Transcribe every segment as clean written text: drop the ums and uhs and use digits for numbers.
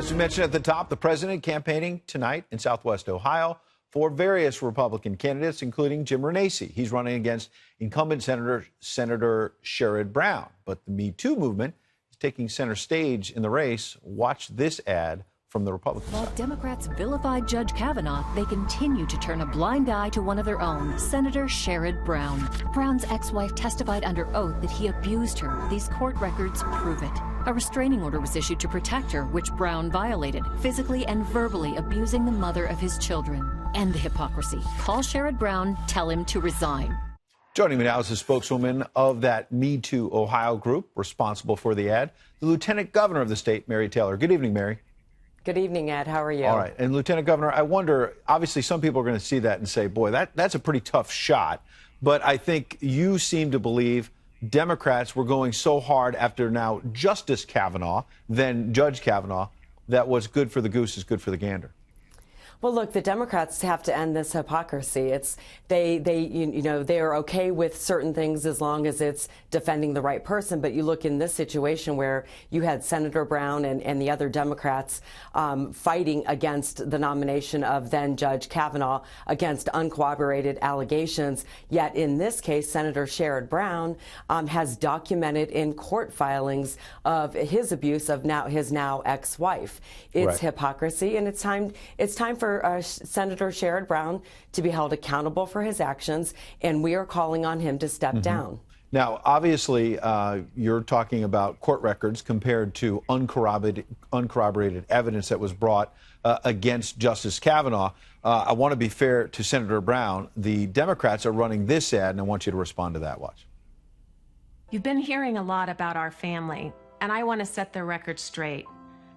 As we mentioned at the top, the president campaigning tonight in Southwest Ohio for various Republican candidates, including Jim Renacci. He's running against incumbent Senator Sherrod Brown. But the Me Too movement is taking center stage in the race. Watch this ad from the Republican side. While Democrats vilified Judge Kavanaugh, they continue to turn a blind eye to one of their own, Senator Sherrod Brown. Brown's ex-wife testified under oath that he abused her. These court records prove it. A restraining order was issued to protect her, which Brown violated, physically and verbally abusing the mother of his children. End the hypocrisy. Call Sherrod Brown, tell him to resign. Joining me now is the spokeswoman of that Me Too Ohio group responsible for the ad, the Lieutenant Governor of the state, Mary Taylor. Good evening, Mary. Good evening, Ed. How are you? All right. And Lieutenant Governor, I wonder, obviously some people are going to see that and say, boy, that's a pretty tough shot. But I think you seem to believe Democrats were going so hard after now Justice Kavanaugh, then Judge Kavanaugh, that what's good for the goose is good for the gander. Well, look, the Democrats have to end this hypocrisy. They are okay with certain things as long as it's defending the right person. But you look in this situation where you had Senator Brown and the other Democrats fighting against the nomination of then Judge Kavanaugh against uncorroborated allegations. Yet in this case, Senator Sherrod Brown has documented in court filings of his abuse of his now ex-wife. It's right. Hypocrisy, and it's time for Senator Sherrod Brown to be held accountable for his actions, and we are calling on him to step down. Now, obviously, you're talking about court records compared to uncorroborated evidence that was brought against Justice Kavanaugh. I want to be fair to Senator Brown. The Democrats are running this ad, and I want you to respond to that. Watch. You've been hearing a lot about our family, and I want to set the record straight.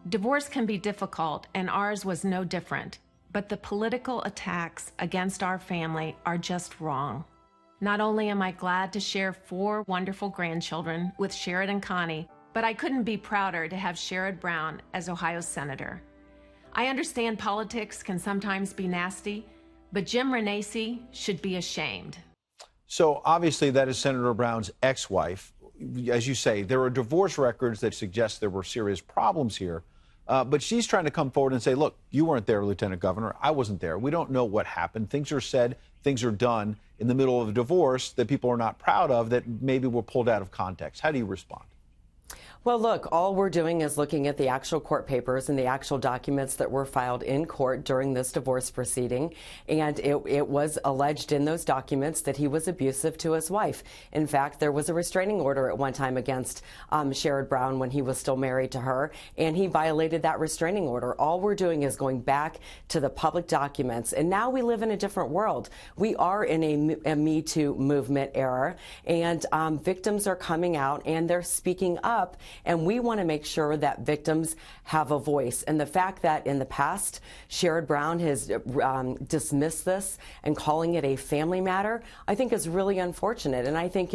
Divorce can be difficult, and ours was no different. But the political attacks against our family are just wrong. Not only am I glad to share 4 wonderful grandchildren with Sherrod and Connie, but I couldn't be prouder to have Sherrod Brown as Ohio's senator. I understand politics can sometimes be nasty, but Jim Renacci should be ashamed. So obviously that is Senator Brown's ex-wife. As you say, there are divorce records that suggest there were serious problems here. But she's trying to come forward and say, look, you weren't there, Lieutenant Governor. I wasn't there. We don't know what happened. Things are said, things are done in the middle of a divorce that people are not proud of that maybe were pulled out of context. How do you respond? Well, look, all we're doing is looking at the actual court papers and the actual documents that were filed in court during this divorce proceeding. And it was alleged in those documents that he was abusive to his wife. In fact, there was a restraining order at one time against Sherrod Brown when he was still married to her, and he violated that restraining order. All we're doing is going back to the public documents. And now we live in a different world. We are in a Me Too movement era, and victims are coming out and they're speaking up. And we want to make sure that victims have a voice. And the fact that in the past, Sherrod Brown has dismissed this and calling it a family matter, I think is really unfortunate. And I think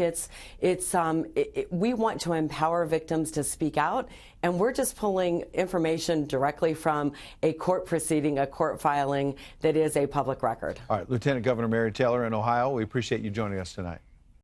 we want to empower victims to speak out. And we're just pulling information directly from a court proceeding, a court filing that is a public record. All right, Lieutenant Governor Mary Taylor in Ohio, we appreciate you joining us tonight.